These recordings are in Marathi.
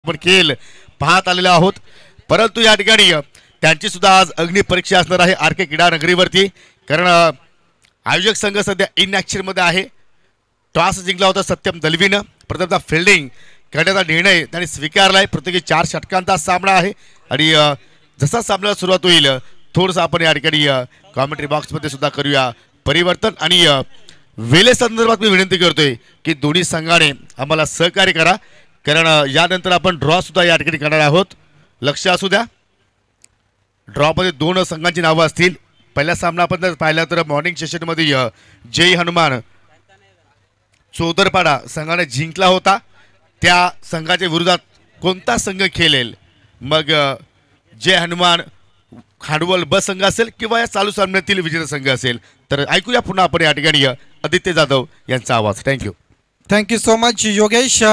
आपण खेळ पाहत आलेलो आहोत. परंतु या ठिकाणी त्यांची सुद्धा आज अग्निपरीक्षा असणार आहे आर के क्रीडा नगरीवरती. कारण आयोजक संघ सध्या इनॲक्शन मध्ये आहे. टॉस जिंकला होता सत्यम दलवीनं. प्रथमतः फिल्डिंग करण्याचा निर्णय त्यांनी स्वीकारला आहे. प्रत्येकी 4 षटकांचा सामना आहे आणि जसा सामन्याला सुरुवात होईल थोडंसं आपण या ठिकाणी कॉमेंट्री बॉक्समध्ये सुद्धा करूया परिवर्तन. आणि वेळेसंदर्भात मी विनंती करतोय की दोन्ही संघाने आम्हाला सहकार्य करा, कारण यानंतर आपण ड्रॉ सुद्धा या ठिकाणी करणार आहोत. लक्ष असू द्या, ड्रॉमध्ये 2 संघांची नावं असतील. पहिला सामना आपण जर पाहिला तर मॉर्निंग सेशनमध्ये जय हनुमान चोदरपाडा संघाने जिंकला होता. त्या संघाच्या विरोधात कोणता संघ खेळेल, मग जय हनुमान खांडवल ब संघ असेल किंवा या चालू सामन्यातील विजेता संघ असेल. तर ऐकूया पुन्हा आपण या ठिकाणी आदित्य जाधव यांचा आवाज. Thank you so much Yogesh.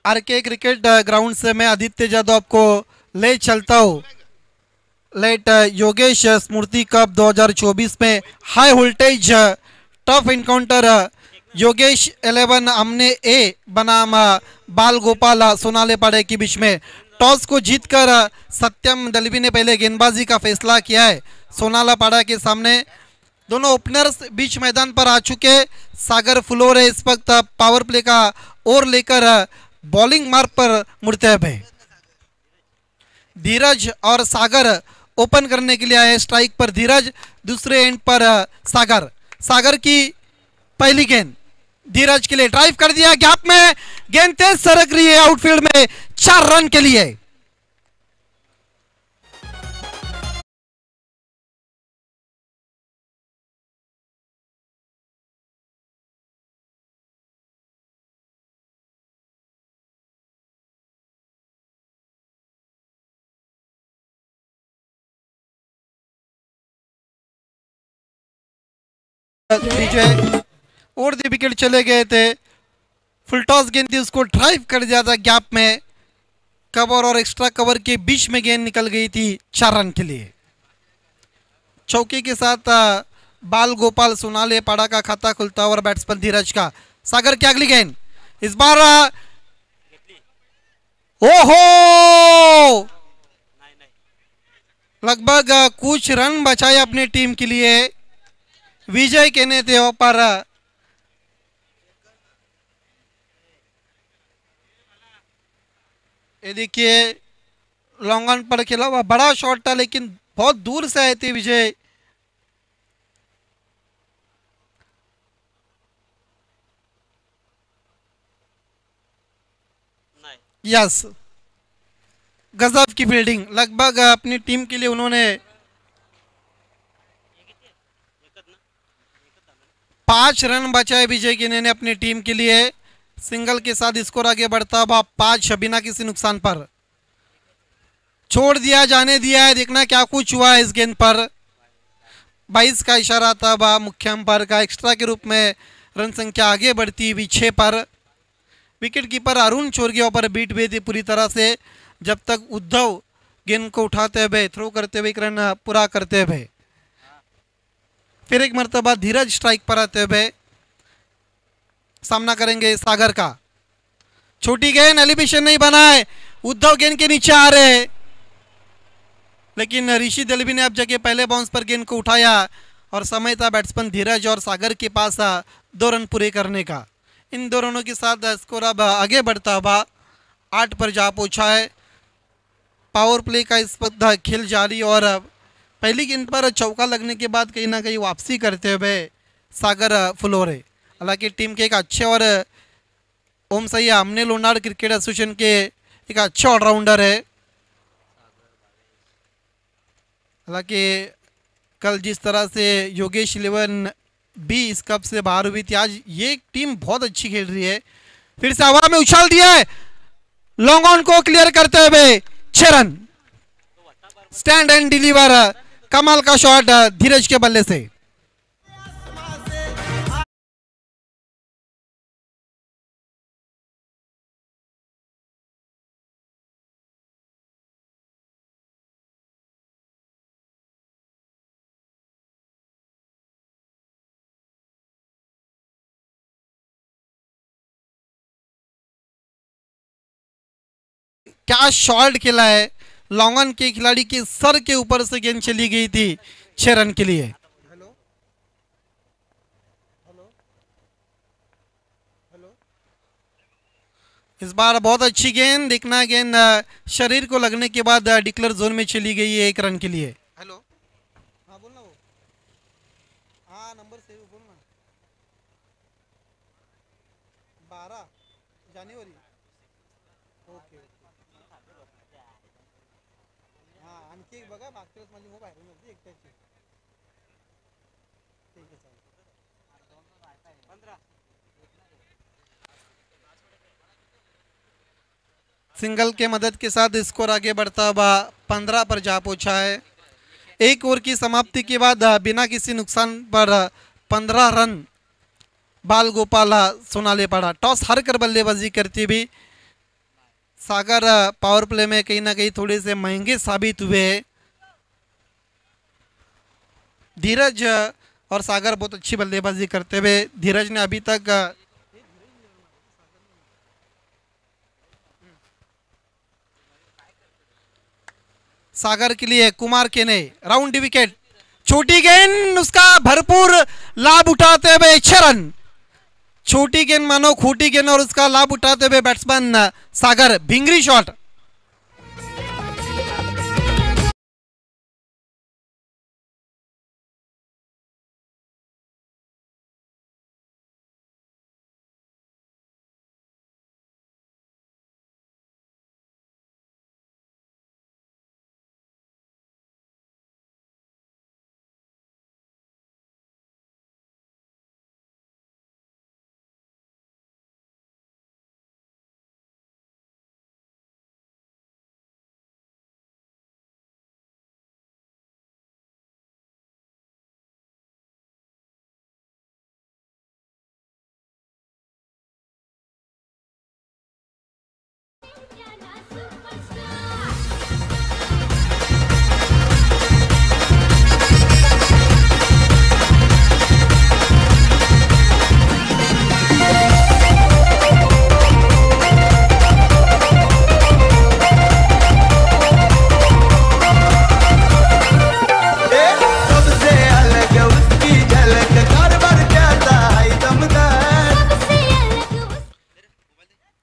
R K cricket ground से मैं आदित्य जादव आपको ले चलता हूँ. लेट योगेश स्मृति कप 2024 में हाई वोल्टेज टफ इनकाउंटर योगेश 11 हमने ए बनाम बाल गोपाल सोनाले पाड़े के बीच में. टॉस को जीतकर सत्यम दलवी ने पहले गेंदबाजी का फैसला किया है. सोनाला पाड़ा के सामने दोनों ओपनर्स बीच मैदान पर आ चुके. सागर फुलोरे इस वक्त पावर प्ले का ओर लेकर बॉलिंग मार्ग पर मुड़ते हैं. धीरज और सागर ओपन करने के लिए आए. स्ट्राइक पर धीरज, दूसरे एंड पर सागर. सागर की पहली गेंद धीरज के लिए ड्राइव कर दिया. गैप में गेंद तेज सरक रही है आउटफील्ड में. 4 रन के लिए. विजय और दी विकेट चले गए थे. फुल टॉस गेंद थी, उसको ड्राइव कर दिया था. गैप में कवर और एक्स्ट्रा कवर के बीच में गेंद निकल गई थी. 4 रन के लिए. चौके के साथ बाल गोपाल सोनाले पाड़ा का खाता खुलता हुआ बैट्समैन धीरज का. सागर की अगली गेंद इस बार ओहो, लगभग कुछ रन बचाए अपनी टीम के लिए. विजय कहने थे पर ये देखिए लॉन्ग ऑन पर खेला हुआ बड़ा शॉट था, लेकिन बहुत दूर से आए थे विजय. यस, गजब की फील्डिंग. लगभग अपनी टीम के लिए उन्होंने 5 रन बचाए विजय किने ने अपनी टीम के लिए. सिंगल के साथ स्कोर आगे बढ़ता हुआ 5 बिना किसी नुकसान पर. छोड़ दिया, जाने दिया है. देखना क्या कुछ हुआ है इस गेंद पर. 22 का इशारा था मुख्य अंपायर का. एक्स्ट्रा के रूप में रन संख्या आगे बढ़ती हुई 6 पर. विकेट कीपर अरुण चोरगिया पर बीट हुई थी पूरी तरह से, जब तक उद्धव गेंद को उठाते हुए थ्रो करते हुए एक रन पूरा करते हुए. फिर एक मरतबा धीरज स्ट्राइक पर आते हुए सामना करेंगे सागर का. छोटी गेंद, एलिवेशन नहीं बना है. उद्धव गेंद के नीचे आ रहे हैं, लेकिन ऋषि दलवी ने अब जगह पहले बाउंस पर गेंद को उठाया और समय था बैट्समैन धीरज और सागर के पास 2 रन पूरे करने का. इन 2 रनों के साथ स्कोर अब आगे बढ़ता हुआ 8 पर जा पहुंचा है. पावर प्ले का इस वक्त खेल जारी और पहली गेंद पर चौका लगने के बाद कहीं ना कहीं वापसी करते हुए सागर फुलोरे. हालांकि टीम के एक अच्छे और ओम सैया हमने लोनार क्रिकेट एसोसिएशन के एक अच्छे ऑलराउंडर है. हालांकि कल जिस तरह से योगेश 11 भी इस कप से बाहर हुई थी, आज ये टीम बहुत अच्छी खेल रही है. फिर से हवा में उछाल दिया है. लॉन्ग ऑन को क्लियर करते हुए 6 रन. स्टैंड एंड डिलीवर, कमाल का शॉट धीरज के बल्ले से. क्या शॉट खेला है, लॉन्ग ऑन के खिलाड़ी के सर के ऊपर से गेंद चली गई थी 6 रन के लिए। इस बार बहुत अच्छी गेंद, देखना गेंद शरीर को लगने के बाद डिक्लेयर जोन में चली गई है 1 रन के लिए। हेलो, हाँ बोलना वो, हाँ नंबर से बोलना, 12 जानेवारी, ओके हाँ आणखी एक बघा, मागच्या वेळेस माझी मोबाईल नव्हती एकट्याची, ठीक आहे चालेल। सिंगल के मदद के साथ स्कोर आगे बढ़ता हुआ 15 पर जा पहुंचा है। 1 ओवर की समाप्ति के बाद बिना किसी नुकसान पर 15 रन बाल गोपाला सोनाले पड़ा। टॉस हार कर बल्लेबाजी करती हुई सागर पावर प्ले में कहीं ना कहीं थोड़े से महंगे साबित हुए। धीरज और सागर बहुत अच्छी बल्लेबाजी करते हुए, धीरज ने अभी तक सागर के लिए कुमार के ने राउंड विकेट, छोटी गेंद, उसका भरपूर लाभ उठाते हुए 6 रन। छोटी गेंद मानो खोटी गेंद और उसका लाभ उठाते हुए बैट्समैन सागर, भिंगरी शॉट।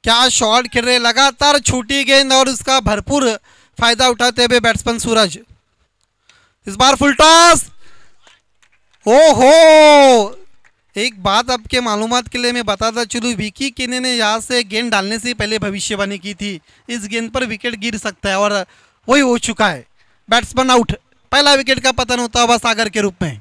क्या शॉट खेल रहे, लगातार छोटी गेंद और उसका भरपूर फायदा उठाते हुए बैट्समैन सूरज। इस बार फुल टॉस, ओहो, एक बात आपके मालूमात के लिए मैं बताता चलूं, विकी केने ने यहाँ से गेंद डालने से पहले भविष्यवाणी की थी इस गेंद पर विकेट गिर सकता है, और वही हो चुका है। बैट्समैन आउट, पहला विकेट का पतन होता हुआ सागर के रूप में।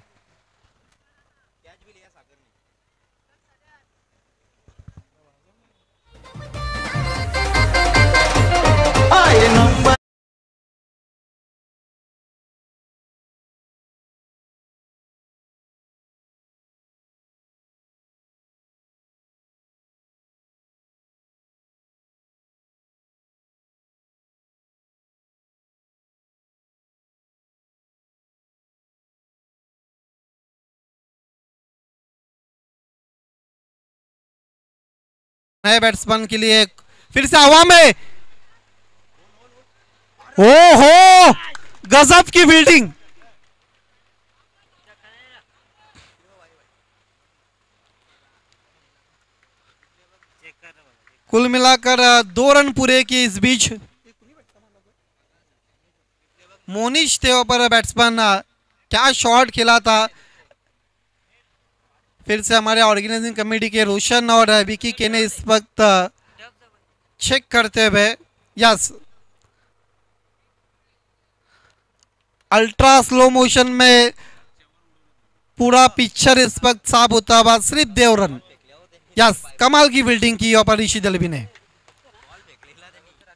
नए बैट्समैन के लिए फिर से हवा में, ओहो, गजब की फील्डिंग। कुल मिलाकर 2 रन पूरे किए इस बीच। मोनिश थे पर बैट्समैन, क्या शॉट खेला था। फिर से हमारे ऑर्गेनाइजिंग कमेटी के रोशन और विकी के ने इस वक्त चेक करते हुए, यस, अल्ट्रा स्लो मोशन में पूरा पिक्चर इस वक्त साफ होता हुआ, सिर्फ 2 रन, यस, कमाल की फील्डिंग की और ऋषि दलवी ने,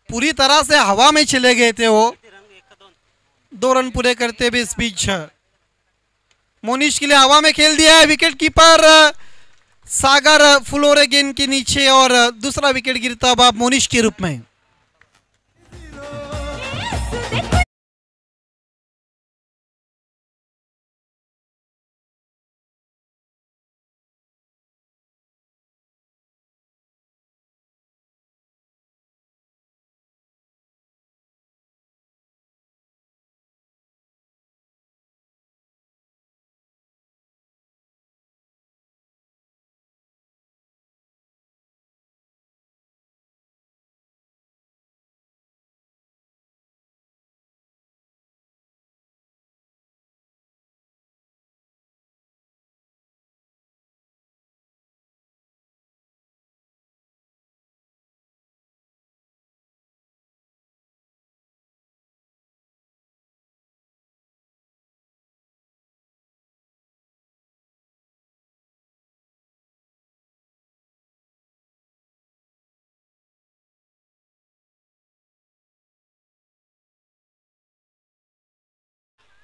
पूरी तरह से हवा में चले गए थे वो। 2 रन पूरे करते हुए इस बीच मोनिश के लिए हवा में खेल दिया है विकेट कीपर सागर, फ्लोरे गेंद के नीचे, और दूसरा विकेट गिरता हुआ मोनिश के रूप में।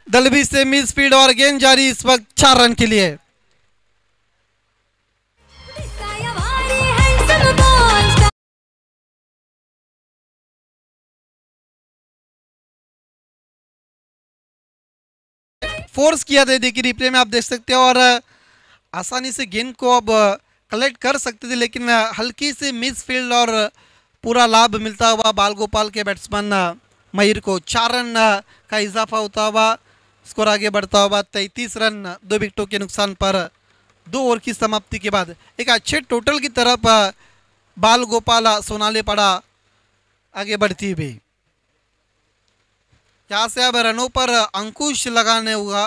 दलबी से मिड स्पीड और गेंद जारी इस वक्त 4 रन के लिए। फोर्स किया था, देखिए रिप्ले में आप देख सकते हो, और आसानी से गेंद को अब कलेक्ट कर सकते थे, लेकिन हल्की से मिस फील्ड और पूरा लाभ मिलता हुआ बाल गोपाल के बैट्समैन मयूर को 4 रन का इजाफा होता हुआ स्कोर आगे बढ़ता हुआ 33 रन 2 विकेटों के नुकसान पर 2 ओवर की समाप्ति के बाद एक अच्छे टोटल की तरफ बाल गोपाल सोनाली पड़ा आगे बढ़ती हुई। यहाँ से अब रनों पर अंकुश लगाने होगा,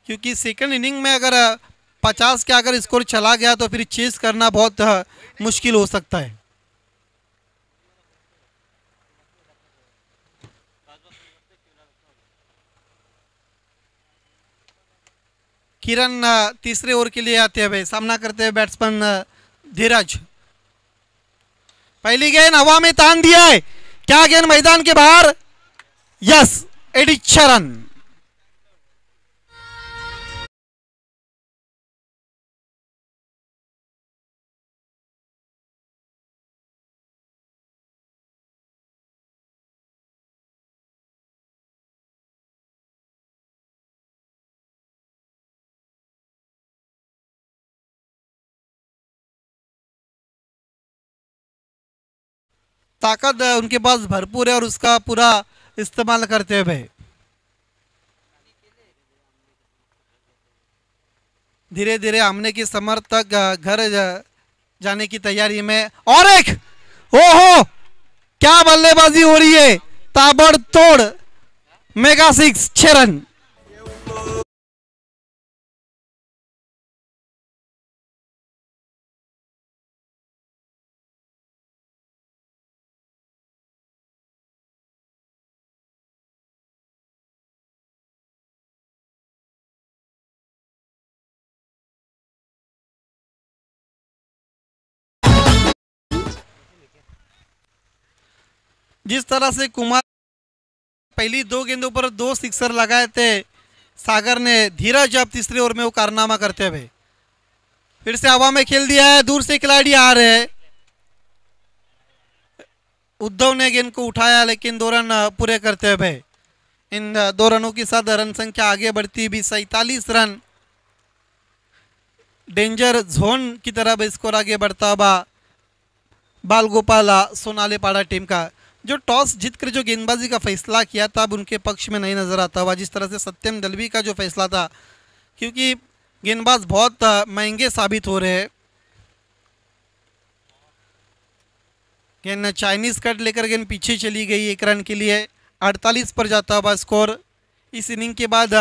क्योंकि सेकंड इनिंग में अगर 50 के अगर स्कोर चला गया तो फिर चेस करना बहुत मुश्किल हो सकता है। किरण तीसरे ओवर के लिए आते हुए सामना करते हुए बैट्समैन धीरज। पहली गेंद हवा में तान दिया है, क्या गेंद मैदान के बाहर? Yes, 86 run. ताकत उनके पास भरपूर है और उसका पूरा इस्तेमाल करते हुए धीरे धीरे आमने की समर्थक घर जाने की तैयारी में, और एक ओहो क्या बल्लेबाजी हो रही है, ताबड़तोड़ मेगा 6 रन। जिस तरह से कुमार पहली 2 गेंदों पर 2 सिक्सर लगाए थे सागर ने, धीरज अब तीसरे ओवर में वो कारनामा करते हुए फिर से हवा में खेल दिया है, दूर से खिलाड़ी आ रहे हैं। उद्धव ने गेंद को उठाया लेकिन 2 रन पूरे करते हुए इन 2 रनों के साथ रन संख्या आगे बढ़ती भी 47 रन। डेंजर जोन की तरफ स्कोर आगे बढ़ता हुआ बाल गोपाल सोनाली पाड़ा टीम का, जो टॉस जीतकर जो गेंदबाजी का फैसला किया था अब उनके पक्ष में नहीं नजर आता हुआ, जिस तरह से सत्यम दलवी का जो फैसला था, क्योंकि गेंदबाज बहुत महंगे साबित हो रहे हैं। गेंद चाइनीज कट लेकर गेंद पीछे चली गई 1 रन के लिए, 48 पर जाता हुआ स्कोर। इस इनिंग के बाद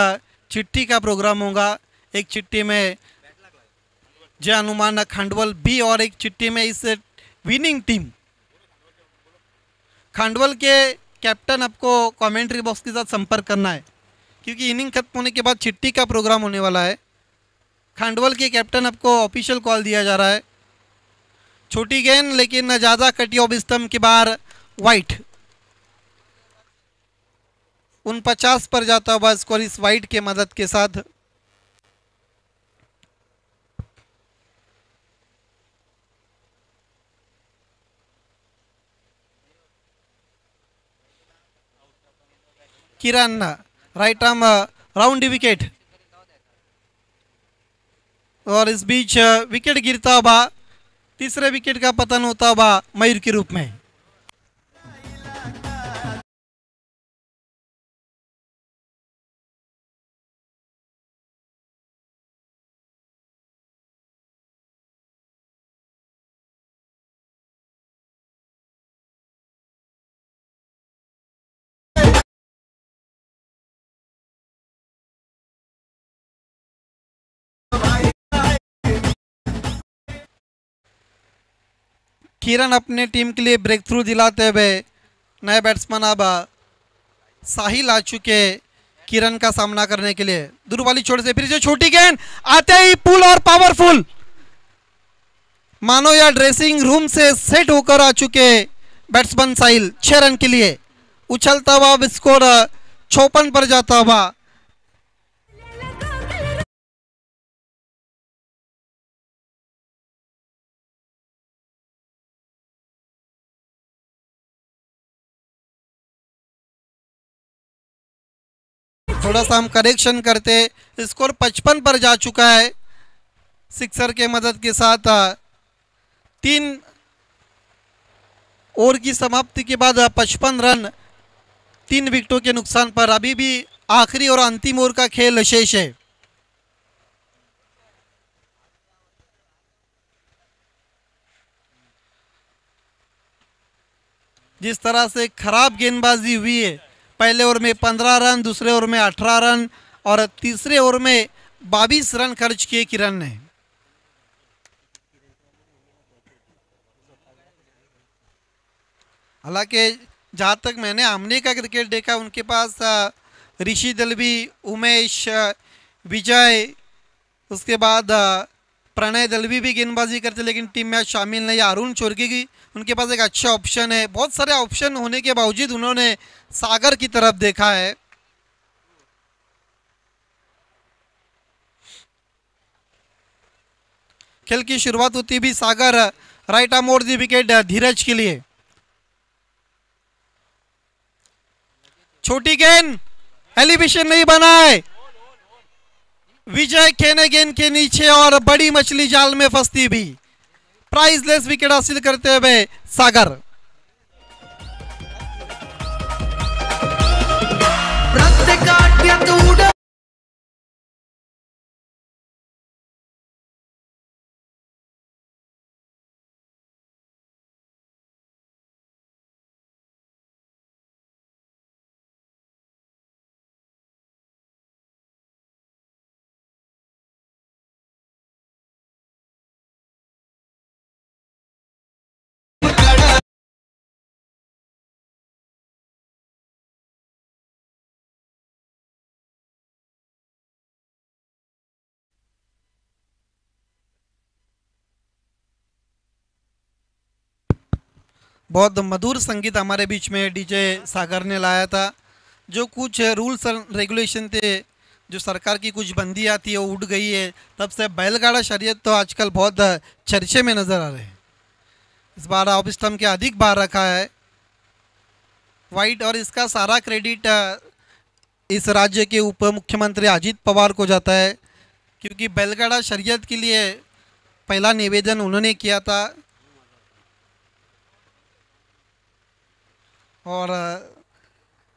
चिट्ठी का प्रोग्राम होगा, एक चिट्ठी में जय हनुमान खांडवल बी और एक चिट्ठी में इस विनिंग टीम। खांडवल के कैप्टन आपको कमेंट्री बॉक्स के साथ संपर्क करना है, क्योंकि इनिंग खत्म होने के बाद चिट्ठी का प्रोग्राम होने वाला है। खांडवल के कैप्टन आपको ऑफिशियल कॉल दिया जा रहा है। छोटी गेंद लेकिन ज़्यादा कटी ऑफ स्तंभ के बाहर, वाइट। 49 पर जाता हुआ स्कोर इस वाइट के मदद के साथ। किरण राइट आर्म राउंड विकेट, और इस बीच विकेट गिरता हुआ तीसरे विकेट का पतन होता हुआ मयूर के रूप में। किरण अपने टीम के लिए ब्रेक थ्रू दिलाते हुए नए बैट्समैन अब साहिल आ चुके किरण का सामना करने के लिए। दूर वाली छोड़ से फिर से छोटी गेंद आते ही पुल और पावरफुल, मानो या ड्रेसिंग रूम से सेट होकर आ चुके बैट्समैन साहिल 6 रन के लिए। उछलता हुआ स्कोर 56 पर जाता हुआ थोड़ा सा हम करेक्शन करते, स्कोर 55 पर जा चुका है। सिक्सर के मदद के साथ 3 ओवर की समाप्ति के बाद 55 रन 3 विकेटों के नुकसान पर। अभी भी आखिरी और अंतिम ओवर का खेल शेष है। जिस तरह से खराब गेंदबाजी हुई है, पहले ओवर में 15 रन, दूसरे ओवर में 18 रन और तीसरे ओवर में 22 रन खर्च किए किरण ने। हालांकि जहां तक मैंने आमने का क्रिकेट देखा, उनके पास ऋषि दलवी, उमेश, विजय, उसके बाद प्रणय दलवी भी गेंदबाजी करते, लेकिन टीम में शामिल नहीं। अरुण चोरगी की उनके पास एक अच्छा ऑप्शन है। बहुत सारे ऑप्शन होने के बावजूद उन्होंने सागर की तरफ देखा है। खेल की शुरुआत होती भी Sagar right arm over the wicket Dheeraj के लिए। छोटी गेंद, एलिवेशन नहीं बना है। विजय खेने गेंद के नीचे और बड़ी मछली जाल में फंसती भी। प्राइसलेस विकेट हासिल करते हुए सागर। बहुत मधुर संगीत हमारे बीच में डीजे सागर ने लाया था। जो कुछ रूल्स और रेगुलेशन थे, जो सरकार की कुछ बंदी आती है, वो उठ गई है। तब से बैलगाड़ा शरीयत तो आजकल बहुत चर्चे में नज़र आ रहे हैं। इस बार ऑफ स्टंप के अधिक बार रखा है वाइट, और इसका सारा क्रेडिट इस राज्य के उप मुख्यमंत्री अजीत पवार को जाता है, क्योंकि बैलगाड़ा शरीयत के लिए पहला निवेदन उन्होंने किया था। और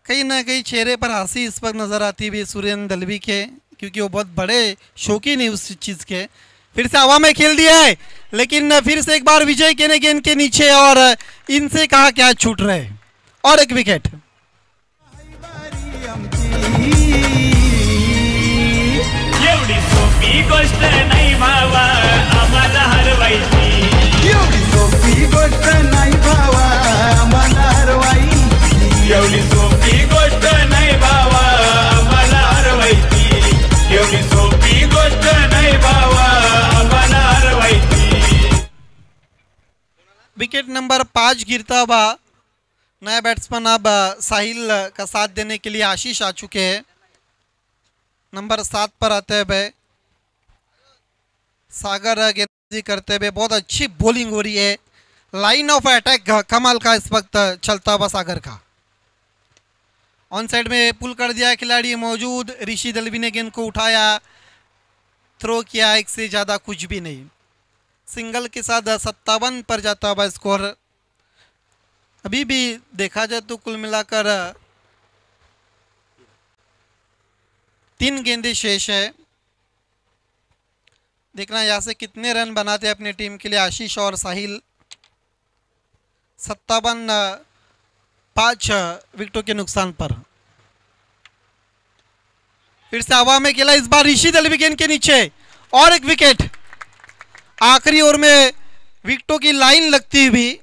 कहीं ना कहीं चेहरे पर हंसी इस वक्त नज़र आती भी सुरेंद्र दलवी के, क्योंकि वो बहुत बड़े शौकीन है उस चीज़ के। फिर से हवा में खेल दिया है, लेकिन फिर से एक बार विजय केने गेंद के नीचे और इनसे कहा क्या छूट रहे, और एक विकेट। एवढी सोपी गोष्ट नाही भावा आम्हाला हरवायची, एवढी सोपी गोष्ट नाही भावा आम्हाला हरवायची, एवढी सोपी गोष्ट नाही भावा आम्हाला हरवायची, एवढी सोपी गोष्ट नाही भावा आम्हाला हरवायची। विकेट नंबर 5 गिरता हुआ नया बैट्समैन अब साहिल का साथ देने के लिए आशीष आ चुके हैं। नंबर 7 पर आते हुए सागर गेंदबाजी करते हुए बहुत अच्छी बॉलिंग हो रही है। लाइन ऑफ अटैक कमाल का इस वक्त चलता हुआ सागर का। ऑन साइड में पुल कर दिया खिलाड़ी मौजूद। ऋषि दलवी ने गेंद को उठाया, थ्रो किया, एक से ज़्यादा कुछ भी नहीं। सिंगल के साथ 57 पर जाता हुआ स्कोर। अभी भी देखा जाए तो कुल मिलाकर 3 गेंदें शेष है। देखना यहाँ से कितने रन बनाते हैं अपनी टीम के लिए आशीष और साहिल। 57 5 विकेटों के नुकसान पर। फिर से हवा में खेला, इस बार ऋषि दलवी गेंद के नीचे और एक विकेट। आखिरी ओवर में विकेटों की लाइन लगती हुई।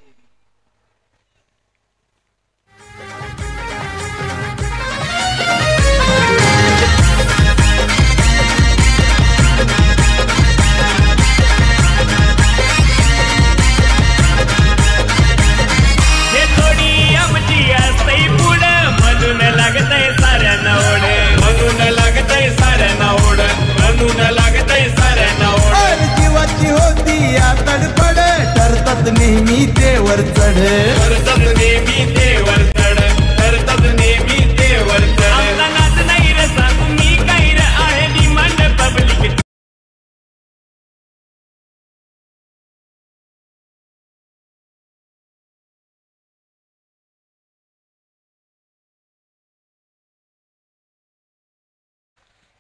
जीवाची होती या तडफड, ठरतात नेहमी ते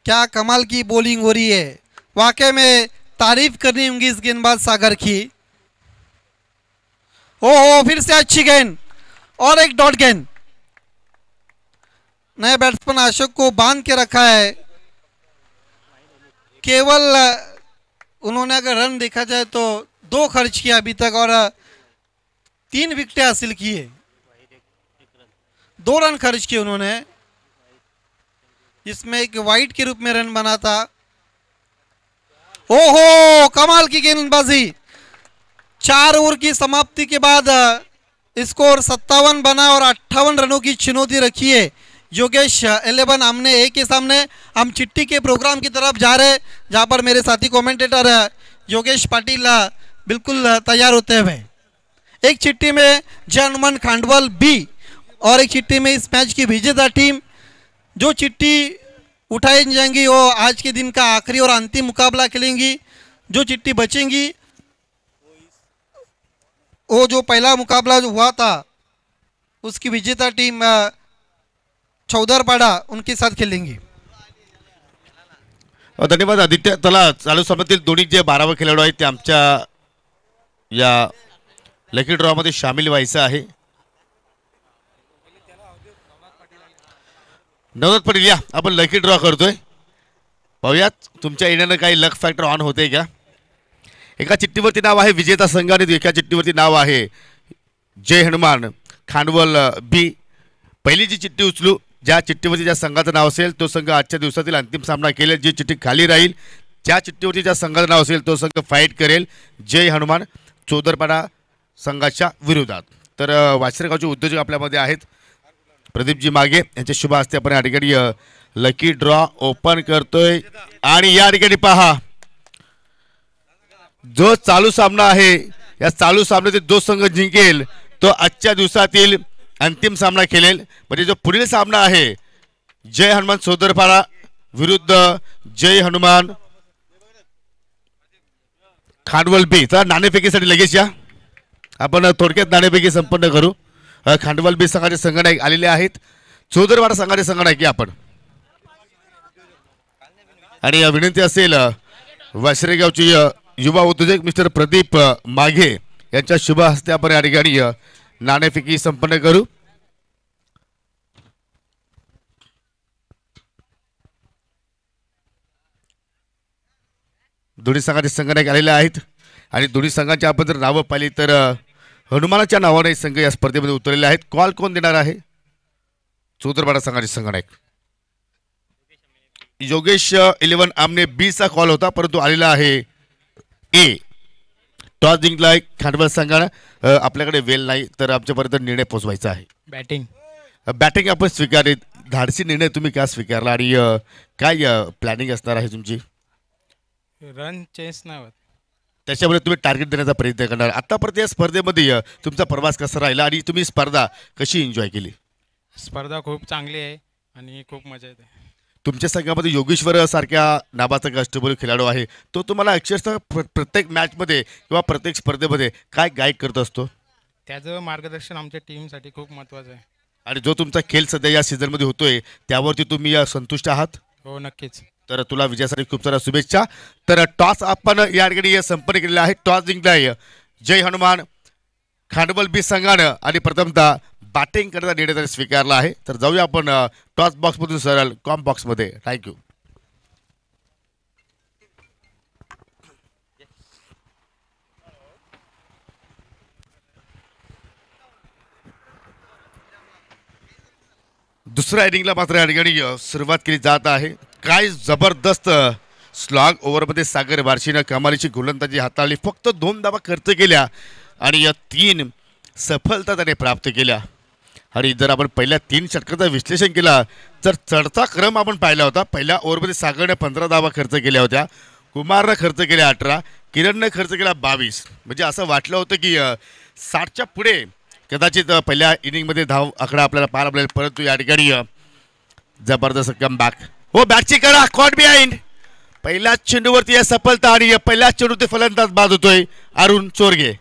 क्या कमाल की बॉलिंग हो रही है, वाकई में तारीफ करनी होंगी इस गेंदबाज सागर की। ओ फिर से अच्छी गेंद और एक डॉट गेंद। नए बैट्समैन अशोक को बांध के रखा है। केवल उन्होंने अगर रन देखा जाए तो 2 खर्च किया अभी तक और 3 विकेटें हासिल की है। 2 रन खर्च किए उन्होंने, जिसमें एक वाइड के रूप में रन बना था। ओहो कमाल की गेंदबाजी। 4 ओवर की समाप्ति के बाद स्कोर 57 बना और 58 रनों की चुनौती रखी है योगेश 11 आमने ए के सामने। हम चिट्ठी के प्रोग्राम की तरफ जा रहे हैं, जहां पर मेरे साथी कमेंटेटर योगेश पाटिल बिल्कुल तैयार होते हुए। एक चिट्ठी में जय हनुमान खांडवाल बी और एक चिट्ठी में इस मैच की विजेता टीम। जो चिट्ठी उठाई जाएंगी वो आज के दिन का आखिरी और अंतिम मुकाबला खेलेंगी। जो चिट्ठी बचेंगी वो जो पहला मुकाबला जो हुआ था उसकी विजेता टीम चौधरपाड़ा उनके साथ खेलेंगी। धन्यवाद आदित्य। चला चालू सामन्यातील दोन्ही जे 12वे खेळाडू आहेत ते आमच्या या लकी ड्रॉ मध्ये सामील व्हायचं आहे। नवनाथ पाटील या, आपण लकी ड्रॉ करतोय, पाहूयात तुमच्या येण्यानं काही लक फॅक्टर ऑन होते का। एका चिठ्ठीवरती नाव आहे विजेता संघ आणि एका चिठ्ठीवरती नाव आहे जय हनुमान खांडवल बी। पहिली जी चिठ्ठी उचलू, ज्या चिठ्ठीवरती ज्या संघाचं नाव असेल तो संघ आजच्या दिवसातील अंतिम सामना खेळेल। जी चिठ्ठी खाली राहील ज्या चिठ्ठीवरती ज्या संघाचं नाव असेल तो संघ फाईट करेल जय हनुमान चौदरपाडा संघाच्या विरोधात। तर वाचरेगावचे उद्योजक आपल्यामध्ये आहेत प्रदीपजी मागे, यांच्या शुभ हस्ते आपण या ठिकाणी लकी ड्रॉ ओपन करतोय। आणि या ठिकाणी पहा जो चालू सामना आहे या चालू सामन्यातील जो संघ जिंकेल तो आजच्या दिवसातील अंतिम सामना खेळेल। म्हणजे जो पुढील सामना आहे जय हनुमान चौदरपाडा विरुद्ध जय हनुमान खांडवल बी। तर नाणेफेकीसाठी लगेच या, आपण थोडक्यात नाणेफेकी संपन्न करू। खांडवल बी संघाचे संघनायक आलेले आहेत, चौदरपाडा संघाचे संघनायक या आपण। आणि विनंती असेल वासरेगावची युवा उद्योजक मिस्टर प्रदीप माघे यांच्या शुभ हस्ते आपण या ठिकाणी नाणेफेकी संपन्न करू। दोन्ही संघाचे संघनायक आलेले आहेत आणि दोन्ही संघांची आपण जर नावं पाहिली तर हनुमानाच्या नावाने संघ या स्पर्धेमध्ये उतरलेले आहेत। कॉल कोण देणार आहे? चौदरपाडा संघाचे संघनायक योगेश 11 आमने बी चा कॉल होता, परंतु आलेला आहे ए। टॉस जिंकलाय खांडवल संघानं। आपल्याकडे वेल नाही तर आमच्यापर्यंत निर्णय पोहोचवायचा आहे। बॅटिंग आपण स्वीकारली, धाडसी निर्णय तुम्ही काय स्वीकारला आणि काय प्लॅनिंग असणार आहे तुमची? रन चेस नाही होत, त्याच्यामुळे तुम्ही टार्गेट देण्याचा प्रयत्न करणार। आतापर्यंत या स्पर्धेमध्ये तुमचा प्रवास कसा राहिला आणि तुम्ही स्पर्धा कशी एन्जॉय केली? स्पर्धा खूप चांगली आहे आणि खूप मजा येते। तुमच्या संघामध्ये योगेश्वर सारख्या नावाचा कष्टबोल खेळाडू आहे, तो तुम्हाला अक्षरशः प्रत्येक मॅचमध्ये किंवा प्रत्येक स्पर्धेमध्ये काय गाईड करत असतो? त्याचं मार्गदर्शन आमच्या टीमसाठी खूप महत्त्वाचं आहे। आणि जो तुमचा खेळ सध्या या सीझनमध्ये होतोय त्यावरती तुम्ही संतुष्ट आहात? हो नक्कीच। तर तुला विजयासाठी खूप साऱ्या शुभेच्छा। तर टॉस आपण या ठिकाणी संपन्न केलेला आहे, टॉस जिंकलाय जय हनुमान खांडवल बी संघानं आणि प्रथमतः बॅटिंग करण्याचा निर्णय त्यांनी स्वीकारला आहे। तर जाऊया आपण टॉस बॉक्समधून सरळ कॉम बॉक्समध्ये। थँक्यू। दुसऱ्या इनिंगला मात्र या ठिकाणी सुरुवात केली जात आहे। काय जबरदस्त स्लॉग ओव्हरमध्ये सागर बार्शीनं कमालीची गोलंदाजी हाताळली, फक्त 2 धावा खर्च केल्या आणि या 3 सफलता त्याने प्राप्त केल्या। आणि जर आपण पहिल्या 3 षटकांचं विश्लेषण केला तर चढता क्रम आपण पाहिला होता। पहिल्या ओव्हरमध्ये सागरने 15 धावा खर्च केल्या होत्या, कुमारनं खर्च केल्या 18, किरणनं खर्च केला 22। म्हणजे असं वाटलं होतं की 60च्या पुढे कदाचित पहिल्या इनिंगमध्ये धाव आकडा आपल्याला पाहायला मिळेल, परंतु या ठिकाणी जबरदस्त कम बॅक। हो बॅटची करा कॉट बिहाइंड, पहिल्याच चेंडूवरती सफलता आणि पहिल्याच चेंडूवरती फलंदाज बाद होतोय अरुण चोरगे।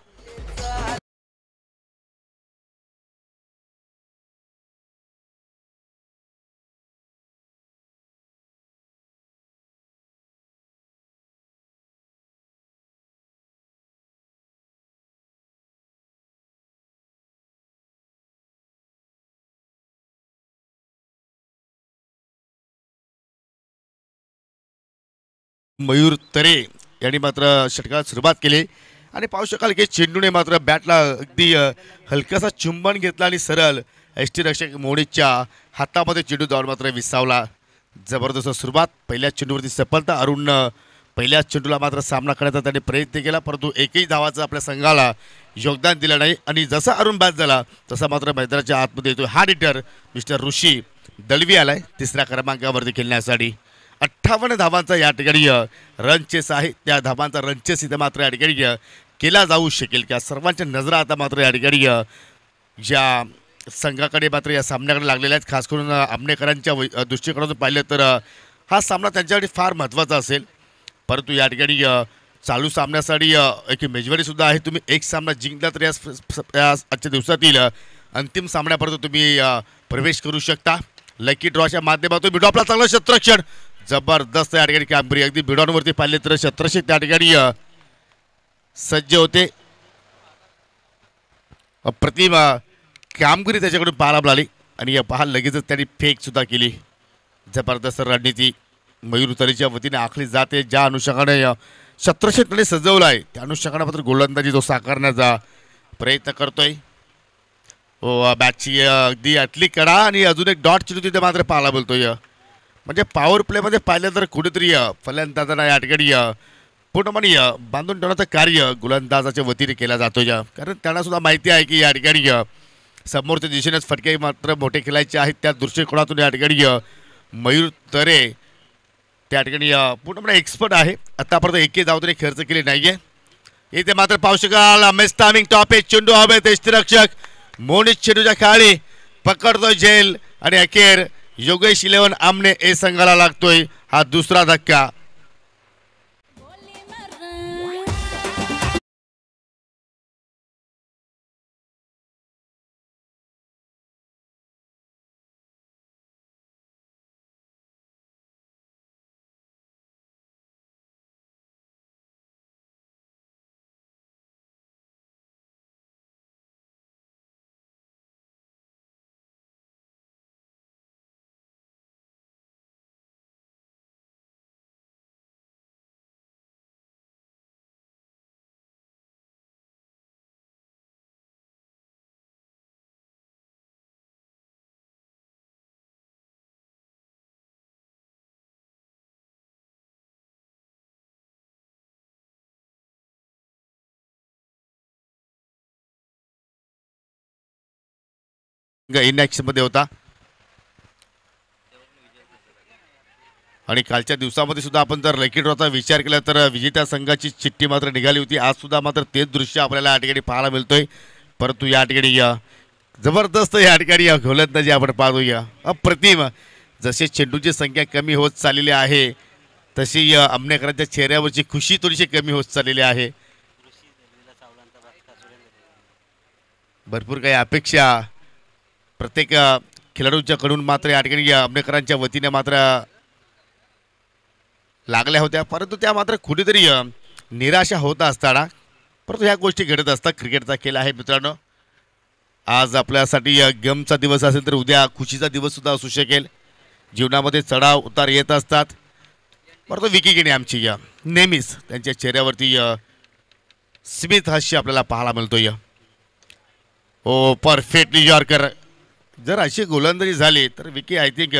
मयूर तरे यांनी मात्र षटकाला सुरुवात केली आणि पाहू शकाल की चेंडूने मात्र बॅटला अगदी हलकासा चुंबन घेतला आणि सरळ यष्टीरक्षक मोनिकच्या हातामध्ये चेंडू जाऊन मात्र विसावला. जबरदस्त सुरुवात, पहिल्या चेंडूवरती सफलता. अरुण पहिल्या चेंडूला मात्र सामना करण्याचा त्याने प्रयत्न केला, परंतु एकही धावाचं आपल्या संघाला योगदान दिलं नाही. आणि जसा अरुण बाद झाला तसा मात्र मैदानाच्या आतमध्ये येतो हा हिटर मिस्टर ऋषी दळवी आलाय तिसऱ्या क्रमांकावरती खेळण्यासाठी. 58 धावांचा या ठिकाणी रन चेस आहे. त्या धावांचा रन चेस इथं मात्र या ठिकाणी केला जाऊ शकेल का? सर्वांच्या नजरा आता मात्र या ठिकाणी ज्या संघाकडे मात्र या सामन्याकडे लागलेल्या आहेत, खास करून आमनेकरांच्या दृष्टिकोनातून पाहिलं तर हा सामना त्यांच्यासाठी फार महत्त्वाचा असेल. परंतु या ठिकाणी चालू सामन्यासाठी एक मेजवारीसुद्धा आहे. तुम्ही एक सामना जिंकला तर या आजच्या दिवसातील अंतिम सामन्यापर्यंत तुम्ही प्रवेश करू शकता. लकी ड्रॉच्या माध्यमातून बिडॉपला चांगलं क्षेत्ररक्षण, जबरदस्त या ठिकाणी कामगिरी. अगदी बिडॉनवरती पाहिले तर क्षेत्ररक्षक त्या ठिकाणी सज्ज होते. अप्रतिम कामगिरी त्याच्याकडून पाहायला मिळाली आणि पहा लगेचच त्यांनी फेक सुद्धा केली. जबरदस्त रणनीती मयूर तरेच्या वतीने आखली जाते. ज्या अनुषंगाने क्षेत्ररक्षक त्याने सजवलं आहे त्या अनुषंगाने मात्र गोलंदाजी तो साकारण्याचा प्रयत्न करतोय. बॅटची अगदी अटली कडा आणि अजून एक डॉट चेंडू तिथे मात्र पाहायला बोलतोय. म्हणजे पॉवर प्लेमध्ये पाहिलं तर कुठेतरी फलंदाजांना या ठिकाणी पूर्णपणे बांधून ठेवण्याचं कार्य गोलंदाजाच्या वतीने केलं जातो. कारण त्यांना सुद्धा माहिती आहे की या ठिकाणी समोरच्या दिशेनेच फटके मात्र मोठे खेळायचे आहेत. त्या दृष्टिकोनातून या ठिकाणी मयूर तरे त्या ठिकाणी पूर्णपणे एक्सपर्ट आहे. आतापर्यंत एकही धाव तरी खर्च केली नाही आहे. इथे मात्र पाहू शकाल टायमिंग टॉप एक चेंडू हवे यष्टीरक्षक मोनिक चेंडूच्या खाली पकडतोय झेल आणि अखेर योगेश 11 आमने ए संघाला लागतोय हा दुसरा धक्का. इन ॲक्शनमध्ये होता आणि कालच्या दिवसामध्ये सुद्धा आपण जर लकी ड्रॉचा विचार केला तर विजेत्या संघाची चिठ्ठी मात्र निघाली होती. आज सुद्धा मात्र तेच दृश्य आपल्याला या ठिकाणी पाहायला मिळतोय. परंतु या ठिकाणी जबरदस्त या ठिकाणी गोलंदाजी आपण पाहतोय अप्रतिम. जसे चेंडूची संख्या कमी होत चाललेली आहे तशी आमनेकरांच्या चेहऱ्यावरची खुशी थोडीशी कमी होत चाललेली आहे. भरपूर काही अपेक्षा प्रत्येक खेळाडूंच्याकडून मात्र या ठिकाणी आंबेडकरांच्या वतीने मात्र लागल्या होत्या, परंतु त्या मात्र कुठेतरी निराशा होत असताना परंतु ह्या गोष्टी घडत असतात. क्रिकेटचा खेळ आहे मित्रांनो. आज आपल्यासाठी गमचा दिवस असेल तर उद्या खुशीचा दिवस सुद्धा असू शकेल. जीवनामध्ये चढाव उतार येत असतात. परंतु विकी घेणे आमची नेहमीच त्यांच्या चेहऱ्यावरती स्मित हास्य आपल्याला पाहायला मिळतोय. ओ परफेक्टली यॉर्कर. जर अशी गोलंदाजी झाली तर विकी आय थिंक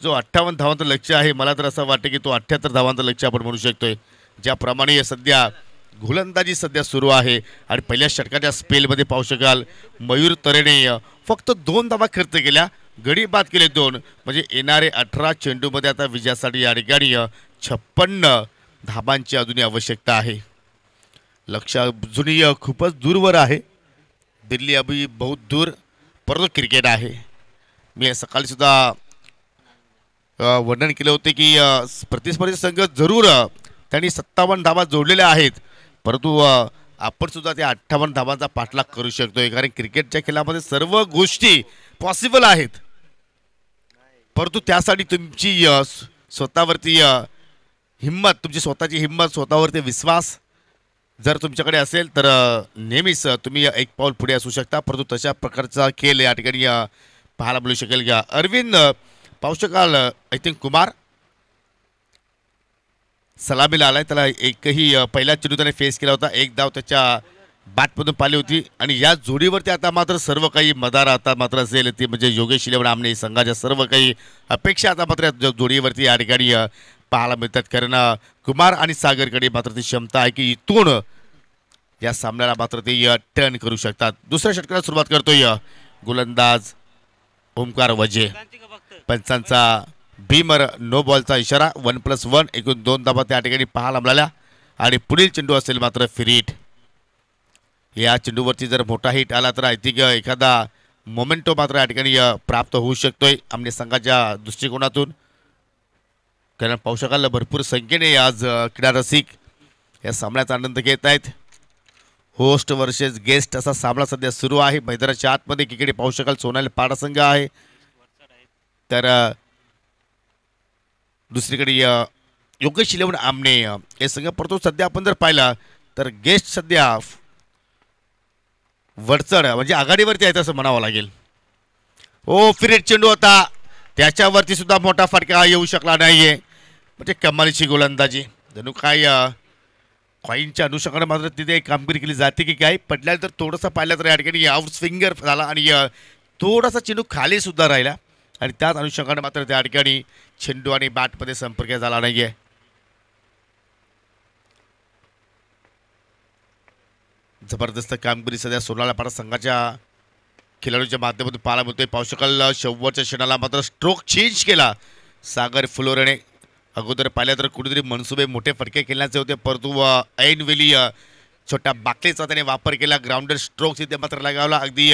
जो 58 धावांचं लक्ष्य आहे मला तर असं वाटतं की तो 78 धावांचं लक्ष्य आपण म्हणू शकतोय. ज्याप्रमाणे सध्या गोलंदाजी सध्या सुरू आहे आणि पहिल्या षटकाच्या स्पेलमध्ये पाहू शकाल मयूर तरेने फक्त 2 धावा खर्च केल्या, गडी बाद केले 2, म्हणजे येणारे 18 चेंडूमध्ये आता विजयासाठी या ठिकाणी 56 धावांची अजूनही आवश्यकता आहे. लक्ष्य अजूनही खूपच दूरवर आहे. दिल्ली अभी बहुत दूर, परंतु क्रिकेट आहे. मी सकाळी सुद्धा वर्णन केले होते की प्रतिस्पर्धी संघ जरूर त्यांनी 57 धावा जोडलेल्या आहेत, परंतु आपण सुद्धा त्या 58 धावांचा पाठलाग करू शकतोय. कारण क्रिकेटच्या खेळामध्ये सर्व गोष्टी पॉसिबल आहेत, परंतु त्यासाठी तुमची स्वतःवरती हिंमत, तुमची स्वतःची हिंमत, स्वतःवरती विश्वास जर तुमच्याकडे असेल तर नेहमीच तुम्ही एक पाऊल पुढे असू शकता. परंतु तशा प्रकारचा खेळ या ठिकाणी पाहायला मिळू शकेल का. अरविंद पाहू शकाल आय थिंक कुमार सलामीला आलाय. त्याला एकही पहिला चेंडू त्याने फेस केला होता. एक धाव त्याच्या बॅटमधून पाली होती आणि या जोडीवरती आता मात्र सर्व काही मदार आता मात्र असेल ती म्हणजे योगेश इलेव्हन आमने संघाच्या सर्व काही अपेक्षा आता मात्र या जोडीवरती या ठिकाणी पाहायला मिळतात. कारण कुमार आणि सागरकडे मात्र ती क्षमता आहे की इथून या सामन्याला मात्र ते टर्न करू शकतात. दुसऱ्या षटकाला सुरुवात करतोय गोलंदाज ओमकार वजे. पंचांचा भीमर नो बॉलचा इशारा. 1+1 एकूण 2 धावा त्या ठिकाणी पाहायला मिळाल्या आणि पुढील चेंडू असेल मात्र फिरीट. या चेंडूवरती जर मोठा हिट आला तर आय थिंक एखादा मोमेंटो मात्र या ठिकाणी प्राप्त होऊ शकतोय आमने संघाच्या दृष्टिकोनातून. कारण पाहू शकाल भरपूर संख्येने आज क्रीडा रसिक या सामन्याचा आनंद घेत आहेत. होस्ट वर्सेस गेस्ट असा सामना सध्या सुरू आहे. मैदानाच्या आतमध्ये एकीकडे पाहू शकाल सोनाली पाडा संघ आहे तर दुसरीकडे योगेश इलेव्हन आमने हे संघ परंतु सध्या आपण जर पाहिला तर गेस्ट सध्या वरचढ म्हणजे आघाडीवरती आहेत असं म्हणावं लागेल. ओ फिरेट चेंडू होता त्याच्यावरती सुद्धा मोठा फटका येऊ शकला नाहीये. म्हणजे कमालीची गोलंदाजी जणू काय कॉईनच्या अनुषंगाने मात्र तिथे कामगिरी केली जाते की काय. पडल्यानंतर थोडंसं पाहिलं तर या ठिकाणी आउट स्विंगर झाला आणि थोडासा चेंडू खाली सुद्धा राहिला आणि त्याच अनुषंगाने मात्र त्या ठिकाणी चेंडू आणि बॅटमध्ये संपर्क झाला नाहीये. जबरदस्त कामगिरी सध्या सोनाला पाडा संघाच्या खेळाडूच्या माध्यमातून पाहायला मिळतोय. पाहू शकाल शेवटच्या क्षणाला मात्र स्ट्रोक चेंज केला सागर फुलोरेने. अगोदर पाहिलं तर कुठेतरी मनसुबे मोठे फटके खेळण्याचे होते परंतु ऐनवेळी छोट्या बाकलेचा त्याने वापर केला. ग्राउंडर स्ट्रोक तिथे मात्र लगावला. अगदी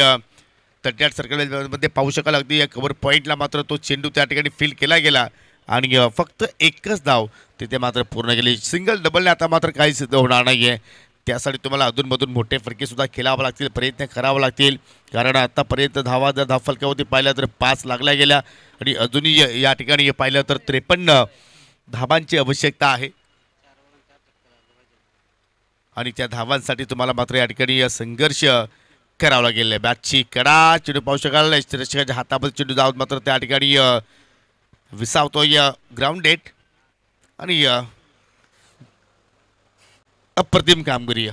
38 सर्कलमध्ये पाहू शकाल अगदी या कव्हर पॉईंटला मात्र तो चेंडू त्या ठिकाणी फील केला गेला आणि फक्त एकच धाव तिथे मात्र पूर्ण केली. सिंगल डबलने आता मात्र काही सिद्ध होणार नाही आहे. त्यासाठी तुम्हाला अधूनमधून मोठे फटकेसुद्धा खेळावं लागतील प्रयत्न करावे लागतील कारण आतापर्यंत धावा जर धावफलकावरती पाहिल्या तर 5 लागल्या गेल्या आणि अजूनही या ठिकाणी पाहिलं तर 53 धावांची आवश्यकता आहे आणि त्या धावांसाठी तुम्हाला मात्र या ठिकाणी संघर्ष करावा लागेल. बॅटची कडा चेंडू पाहू शकाल रक्षकाच्या हातामध्ये चेंडू जाऊन मात्र त्या ठिकाणी विसावतोय ग्राउंडेड आणि अप्रतिम कामगिरी.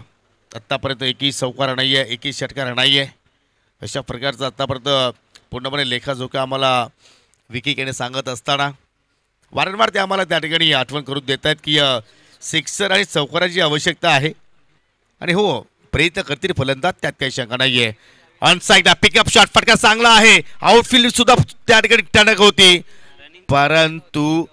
आत्तापर्यंत एकही चौकार नाही आहे एकही षटकार नाही आहे. अशा प्रकारचं आत्तापर्यंत पूर्णपणे लेखाजोखा आम्हाला विकीकडे सांगत असताना वारंवार ते आम्हाला त्या ठिकाणी आठवण करून देत आहेत की सिक्सर आणि चौकाराची आवश्यकता आहे आणि हो प्रयत्न करतील फलंदाज त्यात काही शंका नाही आहे. ऑनसाईडला पिकअप शॉट फटका चांगला आहे. आउटफील्ड सुद्धा त्या ठिकाणी टणक होती परंतु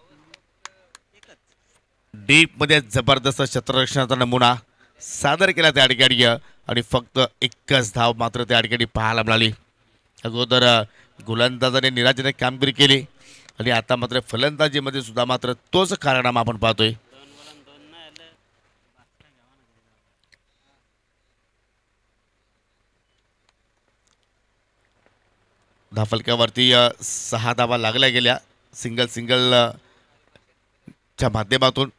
डीपमध्ये जबरदस्त क्षेत्ररक्षणाचा नमुना सादर केला त्या ठिकाणी आणि फक्त एकच धाव मात्र त्या ठिकाणी पाहायला मिळाली. अगोदर गोलंदाजाने निराशेने कामगिरी केली आणि आता मात्र फलंदाजीमध्ये सुद्धा मात्र तोच कारनामा आपण पाहतोय. धावफलकावरती 6 धावा लागल्या गेल्या सिंगल च्या माध्यमातून.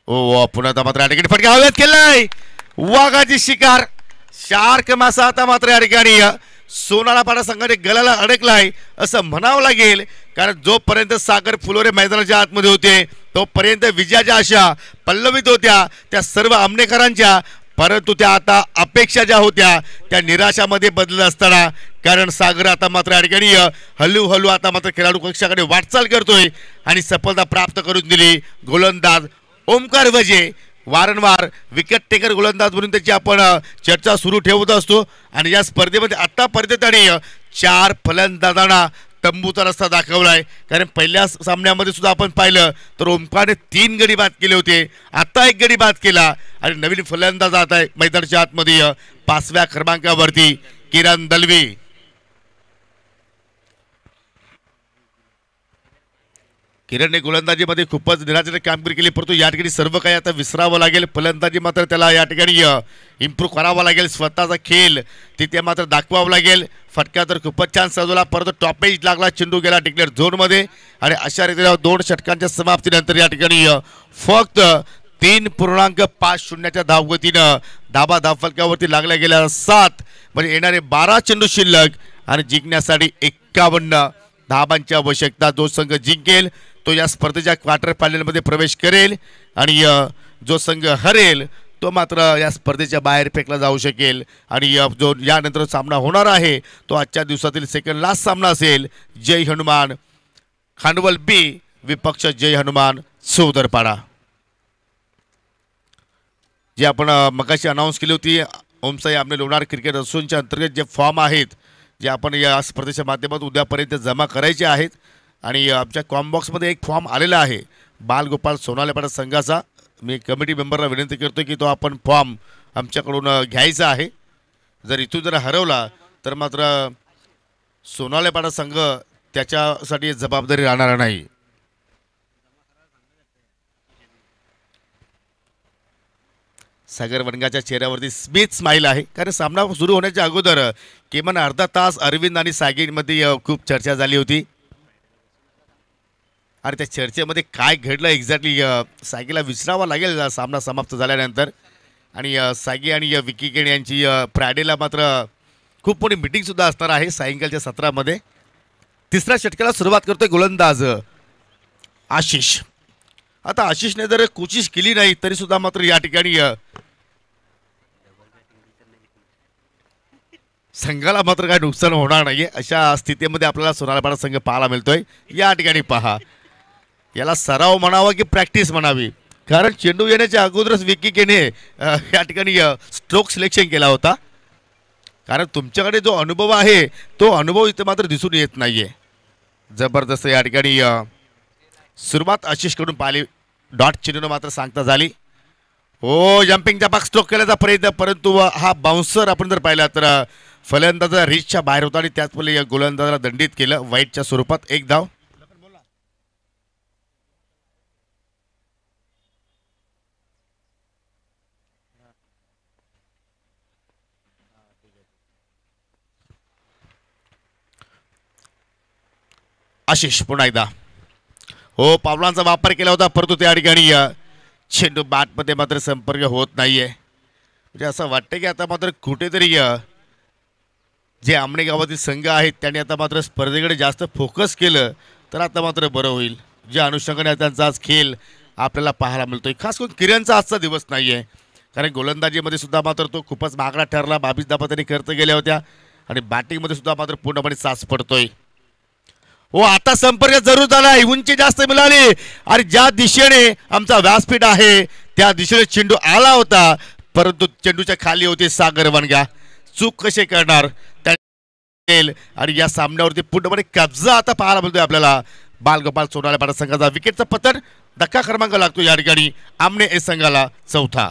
ओ पुन्हा आता मात्र या ठिकाणी फटका हवेत केलाय. वाघाची शिकार शार्क मासा आता मात्र या ठिकाणी सोनाला पाडा संघाने गळाला अडकलाय असं म्हणावं लागेल कारण जोपर्यंत सागर फुलोरे मैदानाच्या आतमध्ये होते तोपर्यंत विजयाच्या आशा पल्लवित होत्या त्या सर्व आमनेकरांच्या परंतु त्या आता अपेक्षा ज्या होत्या त्या निराशामध्ये बदलत असताना कारण सागर आता मात्र या ठिकाणी हळूहळू आता मात्र खेळाडू कक्षाकडे वाटचाल करतोय आणि सफलता प्राप्त करून दिली. गोलंदाज ओमकार वजे वारंवार विकेट टेकर गोलंदाज म्हणून त्याची आपण चर्चा सुरू ठेवत असतो आणि या स्पर्धेमध्ये आतापर्यंत त्याने 4 फलंदाजांना तंबूचा रस्ता दाखवलाय कारण पहिल्या सामन्यामध्ये सुद्धा आपण पाहिलं तर ओमकारने 3 गडी बाद केले होते. आता 1 गडी बाद केला आणि नवीन फलंदाज आता आहे मैदानाच्या आतमध्ये 5व्या क्रमांकावरती किरण दलवी. किरणने गोलंदाजीमध्ये खूपच निराशेने कामगिरी केली परंतु या ठिकाणी सर्व काही आता विसरावं लागेल. फलंदाजी मात्र त्याला या ठिकाणी इम्प्रूव्ह करावा लागेल. स्वतःचा खेळ तिथे मात्र दाखवावा लागेल. फटका तर खूपच छान सजवला परंतु टॉपेज लागला. चेंडू गेला डिक्लेअर झोनमध्ये आणि अशा रीतीने 2 षटकांच्या समाप्तीनंतर या ठिकाणी फक्त 3.50 धावगतीनं धावफलकावरती लागल्या गेल्या 7 म्हणजे येणारे 12 चेंडू शिल्लक आणि जिंकण्यासाठी 51 धावांची आवश्यकता. जो संघ जिंकेल तो या स्पर्धेच्या क्वार्टर फायनलमध्ये प्रवेश करेल आणि जो संघ हरेल तो मात्र या स्पर्धेच्या बाहेर फेकला जाऊ शकेल आणि जो यानंतर सामना होणार आहे तो आजच्या दिवसातील सेकंड लास्ट सामना असेल जय हनुमान खांडवल बी विपक्ष जय हनुमान चौदरपाडा. जे आपण मगाशी अनाऊन्स केली होती ओमसाई आमने लोणार क्रिकेट असोसिएशनच्या अंतर्गत जे फॉर्म आहेत जे आपण या स्पर्धेच्या माध्यमातून उद्यापर्यंत जमा करायचे आहेत आणि आमच्या कॉमबॉक्समध्ये एक फॉर्म आलेला आहे बालगोपाल सोनालेपाडा संघाचा. मी कमिटी मेंबरला विनंती करतो की तो आपण फॉर्म आमच्याकडून घ्यायचा आहे. जर इथून जर हरवला तर मात्र सोनालेपाडा संघ त्याच्यासाठी जबाबदारी राहणार नाही. सागर वनगाच्या चेहऱ्यावरती स्मिथ स्माईल आहे कारण सामना सुरू होण्याच्या अगोदर किमान अर्धा तास अरविंद आणि सागीमध्ये खूप चर्चा झाली होती आणि त्या चर्चेमध्ये काय घडलं एक्झॅक्टली सागीला विचारावं लागेल सामना समाप्त झाल्यानंतर. आणि सागी आणि विकी केण यांची फ्रायडेला मात्र खूप मोठी मिटिंगसुद्धा असणार आहे सायंकाळच्या सत्रामध्ये. तिसऱ्या षटकाला सुरुवात करतोय गोलंदाज आशिष. आता आशिषने जर कोशिश केली नाही तरीसुद्धा मात्र या ठिकाणी संघाला मात्र काय नुकसान होणार नाहीये अशा स्थितीमध्ये आपल्याला सोनालेपाडा संघ पाहायला मिळतोय. या ठिकाणी पहा याला सराव म्हणावा की प्रॅक्टिस म्हणावी कारण चेंडू येण्याच्या अगोदरच विकी केने या ठिकाणी स्ट्रोक सिलेक्शन केला होता कारण तुमच्याकडे जो अनुभव आहे तो अनुभव इथे मात्र दिसून येत नाहीये. जबरदस्त या ठिकाणी सुरुवात आशिषकडून पाहिली डॉट चेंडूनं मात्र सांगता झाली. हो जम्पिंगचा पाक स्ट्रोक केल्याचा प्रयत्न परंतु हा बाउन्सर आपण जर पाहिला तर फलंदाजा रिचच्या बाहेर होता आणि त्याचवेळी या गोलंदाजाला दंडित केलं वाईटच्या स्वरूपात. एक धाव. आशिष पुन्हा एकदा हो पावलांचा वापर केला होता परंतु त्या ठिकाणी चेंडू बॅटमध्ये मात्र संपर्क होत नाहीये. म्हणजे असं वाटतं की आता मात्र कुठेतरी जे आमणे गावातील संघ आहेत त्यांनी आता मात्र स्पर्धेकडे जास्त फोकस केलं तर आता मात्र बरं होईल. ज्या अनुषंगाने त्यांचा आज खेळ आपल्याला पाहायला मिळतोय खास करून किरणचा आजचा दिवस नाही आहे कारण गोलंदाजीमध्ये सुद्धा मात्र तो खूपच महागडा ठरला 22 धावा त्यांनी खर्च केल्या होत्या आणि बॅटिंगमध्ये सुद्धा मात्र पूर्णपणे साच पडतोय. हो आता संपर्क जरूर झालाय उंची जास्त मिळाली आणि ज्या दिशेने आमचा व्यासपीठ आहे त्या दिशेने चेंडू आला होता परंतु चेंडूच्या खाली होते सागर वनगा. चूक कसे करणार आणि या सामन्यावरती पूर्णपणे कब्जा आता पाहायला मिळतोय आपल्याला. बालगोपाल सोनालेपाडा संघाचा विकेटचं पतन धक्का क्रमांक लागतो या ठिकाणी आमने ए संघाला चौथा.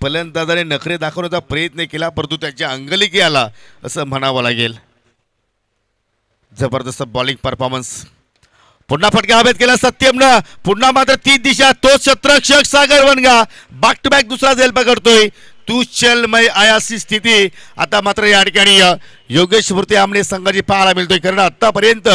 फलंदाजाने नखरे दाखवण्याचा प्रयत्न केला परंतु त्याच्या अंगलिकी आला असं म्हणावं लागेल. जबरदस्त बॉलिंग परफॉर्मन्स. पुन्हा फटका हवेत केला सत्यमनं पुन्हा मात्र ती दिशा तो क्षेत्ररक्षक सागर वनगा बॅक टू बॅक दुसरा झेल पकडतोय. तू चल मै आयासी स्थिती आता मात्र या ठिकाणी योगेश मूर्ती आमने संघाची पाहायला मिळतोय कारण आतापर्यंत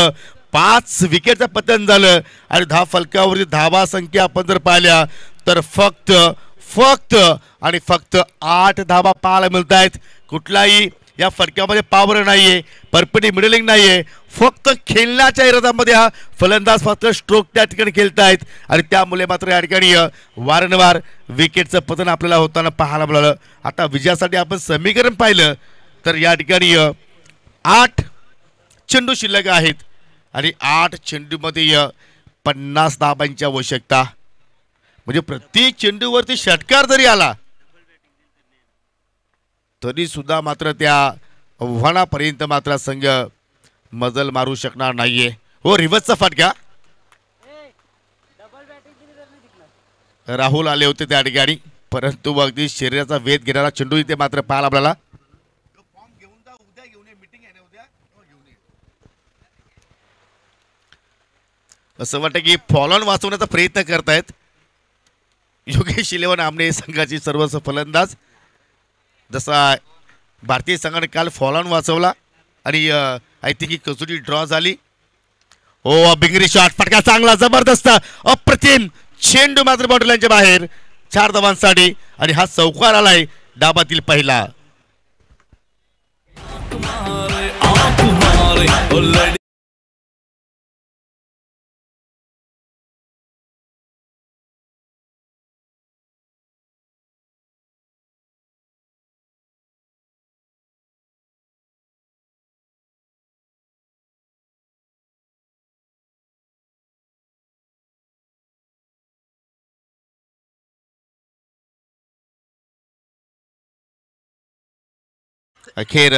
5 विकेटचं पतन झालं आणि धाव फलकावरती धावा संख्या आपण जर पाहिल्या तर फक्त आणि फक्त 8 धावा पाहायला मिळत आहेत. कुठलाही या फटक्यामध्ये पावर नाहीये परपटी मिडलिंग नाहीये फक्त खेळण्याच्या इराद्यामध्ये हा फलंदाज फक्त स्ट्रोक त्या ठिकाणी खेळतायत आणि त्यामुळे मात्र या ठिकाणी वारंवार विकेटचं पतन आपल्याला होताना पाहायला मिळालं. आता विजयासाठी आपण समीकरण पाहिलं तर या ठिकाणी 8 चेंडू शिल्लक आहेत आणि 8 चेंडूमध्ये 50 धावांची आवश्यकता. म्हणजे प्रत्येक चेंडूवरती षटकार जरी आला तरी सुद्धा मात्र त्या आव्हानापर्यंत मात्र संघ मजल मारू शकणार नाहीये. हो रिव्हर्सचा फटका राहुल आले होते त्या ठिकाणी परंतु अगदी शरीराचा वेध घेणारा चेंडू इथे मात्र पाहायला आपल्याला. असं वाटतं की फॉलोन वाचवण्याचा प्रयत्न करतायत योगेश 11 आमने संघाची सर्वच फलंदाज. जसा भारतीय संघाने काल फॉलॉन वाचवला आणि आय थिंक ही कसोटी ड्रॉ झाली. ओ बिंगरी शॉट, फटका चांगला जबरदस्त अप्रतिम चेंडू मात्र बाउंड्रीच्या बाहेर 4 धावांसाठी आणि हा चौकार आलाय डाबातील पहिला. अखेर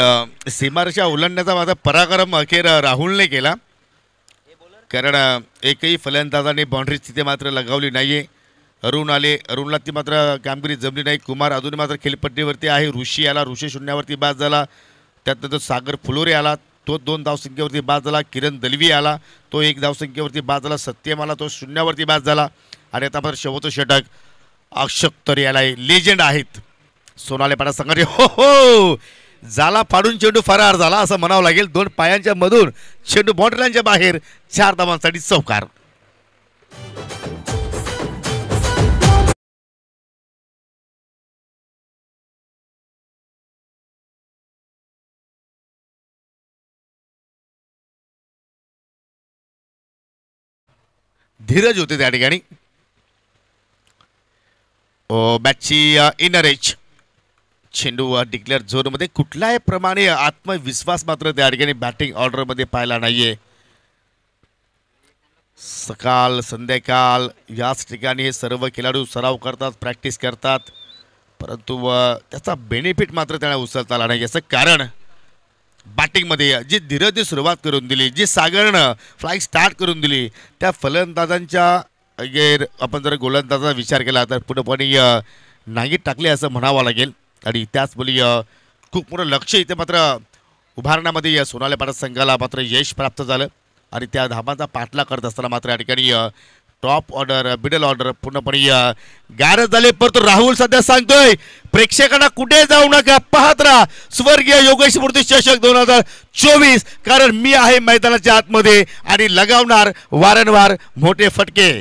सीमारेषा ओलांडण्याचा माझा पराक्रम अखेर राहुलने केला. कारण एकही फलंदाजाने बाउंड्री तिथे मात्र लगावली नाहीये. अरुण आले, अरुणला ती मात्र कामगिरी जमली नाही. कुमार अजून मात्र खेळपट्टीवरती आहे. ऋषी आला, ऋषी शून्यावरती बाद झाला. त्यानंतर सागर फुलोरे आला, तो 2 धावसंख्येवरती बाद झाला. किरण दलवी आला, तो 1 धावसंख्येवरती बाद झाला. सत्यम आला, तो शून्यावरती बाद झाला. आणि आता मात्र शेवटचं षटक अक्षक याला लेजंड आहेत सोनाले पाडा संघाचे. हो हो, झाला पाडून चेंडू फरार झाला असं म्हणावं लागेल. 2 पायांच्या मधून चेंडू बाउंड्रीच्या बाहेर 4 धावांसाठी चौकार. धीरज होते त्या ठिकाणी. बॅटची इनर एज चेंडू डिक्लेअर झोनमध्ये. कुठल्याही प्रमाणे आत्मविश्वास मात्र त्या ठिकाणी बॅटिंग ऑर्डरमध्ये पाहायला नाहीये. सकाळ संध्याकाळ याच ठिकाणी हे सर्व खेळाडू सराव करतात, प्रॅक्टिस करतात, परंतु त्याचा बेनिफिट मात्र त्यांना उचलता आला नाही. याचं कारण बॅटिंगमध्ये जी धीरजने सुरुवात करून दिली, जी सागरनं फ्लाईंग स्टार्ट करून दिली, त्या फलंदाजांच्या अगेर आपण जर गोलंदाजाचा विचार केला तर पूर्णपणे नागीत टाकले असं म्हणावं लागेल. आणि त्याचवेळी खूप मोठं लक्ष इथे मात्र उभारण्यामध्ये सोनाली पाडा संघाला मात्र यश प्राप्त झालं. आणि त्या धाबांचा पाठलाग करत असताना मात्र या ठिकाणी टॉप ऑर्डर मिडल ऑर्डर पूर्णपणे गारज झाले. परंतु राहुल सध्या सांगतोय प्रेक्षकांना कुठे जाऊ नका, पाहत राहा स्वर्गीय योगेश मूर्ती चषक 2024, कारण मी आहे मैदानाच्या आतमध्ये आणि लगावणार वारंवार मोठे फटके.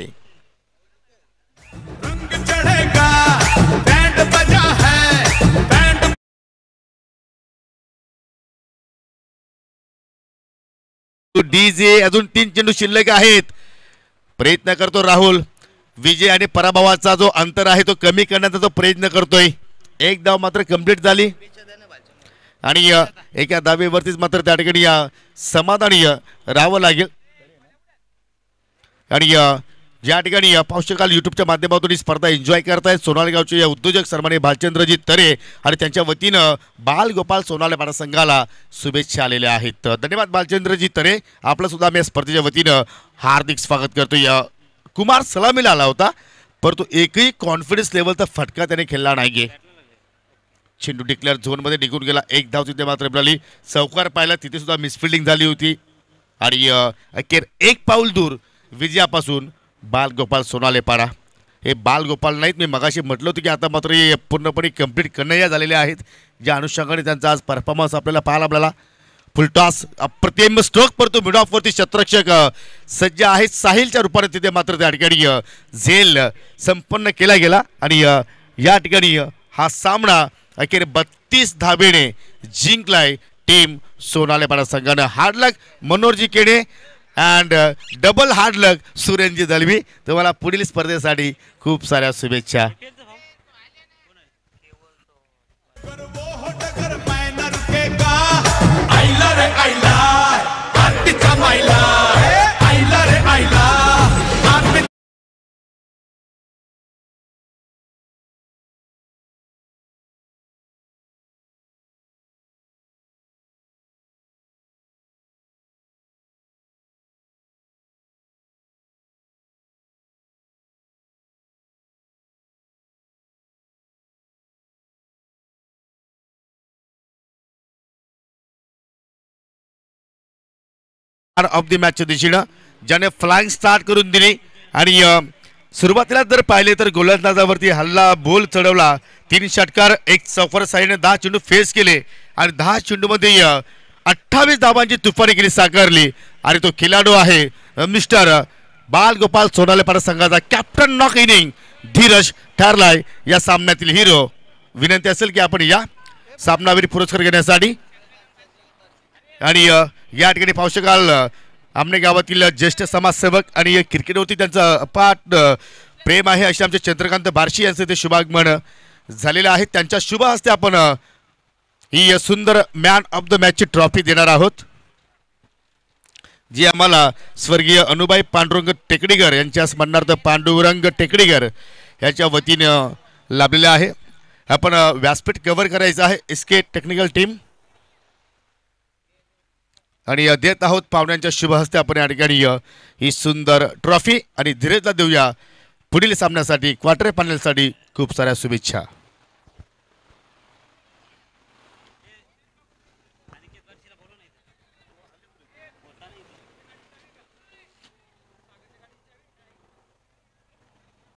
डीजे अजून 3 चेंडू शिल्लक आहेत. प्रयत्न करतो राहुल. विजय आणि पराभवाचा जो अंतर आहे तो कमी करण्याचा तो प्रयत्न करतोय. 1 धाव मात्र कंप्लीट झाली आणि एका धावेवरतीच मात्र त्या ठिकाणी समाधानी राहावं लागेल. आणि ज्या ठिकाणी पाहू शकाल युट्यूबच्या माध्यमातून ही स्पर्धा एन्जॉय करतायत सोनाली गावचे या उद्योजक सन्माननीय भालचंद्रजी तरे आणि त्यांच्या वतीनं बालगोपाल सोनाली पाडा संघाला शुभेच्छा आलेल्या आहेत. धन्यवाद भालचंद्रजी तरे, आपलं सुद्धा मी स्पर्धेच्या वतीनं हार्दिक स्वागत करतोय. कुमार सलामीला आला होता परंतु एकही कॉन्फिडन्स लेवलचा फटका त्याने खेळला नाहीये. चेंडू डिक्लेअर झोनमध्ये निघून गेला. 1 धाव तिथे मात्र मिळाली. चौकार पाहिला, तिथे सुद्धा मिसफिल्डिंग झाली होती. आणि अखेर 1 पाऊल दूर विजयापासून बालगोपाल सोनाली पाडा. हे बालगोपाल नाहीत, मी मगाशी म्हटलं होतं की आता मात्र हे पूर्णपणे कंप्लीट कन्हैया झालेले आहेत. ज्या अनुषंगाने त्यांचा आज परफॉर्मन्स आपल्याला पाहायला मिळाला. फुलटॉस अप्रतिम स्ट्रोक परंतु मिड ऑफ वरती शतरक्षक सज्ज आहेत. साहिलच्या रूपाने तिथे मात्र त्या ठिकाणी झेल संपन्न केला गेला आणि या ठिकाणी हा सामना अखेर 32 धावेने जिंकलाय टीम सोनाली पाडा संघानं. Hard luck Manoharji Kene and double hard luck Surenji Dalvi. तुम्हाला पुढील स्पर्धेसाठी खूप साऱ्या शुभेच्छा. ऑफ द मॅचच्या दिशेनं ज्याने फ्लाइंग स्टार्ट करून दिली आणि सुरुवातीला जर पाहिले तर गोलंदाजावरती हल्ला बोल चढवला, 3 षटकार, 1 चौकार साईने 10 चेंडू फेस केले आणि 10 चेंडूमध्ये 28 धावांची तुफानी केली साकारली आणि तो खेळाडू आहे मिस्टर बालगोपाल सोनाले पाटील संघाचा कॅप्टन नॉक इनिंग धीरज ठरलाय या सामन्यातील हिरो. विनंती असेल की आपण या सामनावीर पुरस्कार घेण्यासाठी आणि या ठिकाणी पाहू शकाल आमने गावातील ज्येष्ठ समाजसेवक आणि क्रिकेटवरती त्यांचं अपाट प्रेम आहे असे आमचे चंद्रकांत बार्शी यांचे ते शुभागमन झालेले आहे. त्यांच्या शुभ हस्ते आपण ही सुंदर मॅन ऑफ द मॅचची ट्रॉफी देणार आहोत, जी आम्हाला स्वर्गीय अनुबाई पांडुरंग टेकडीकर यांच्या स्मरणार्थ पांडुरंग टेकडीकर यांच्या वतीनं लाभलेले आहे. आपण व्यासपीठ कव्हर करायचं आहे एसके टेक्निकल टीम आणि देत आहोत पाहुण्यांच्या शुभ हस्ते आपण या ठिकाणी ही सुंदर ट्रॉफी आणि धीरजला देऊया पुढील सामन्यासाठी क्वार्टर फायनलसाठी खूप साऱ्या शुभेच्छा.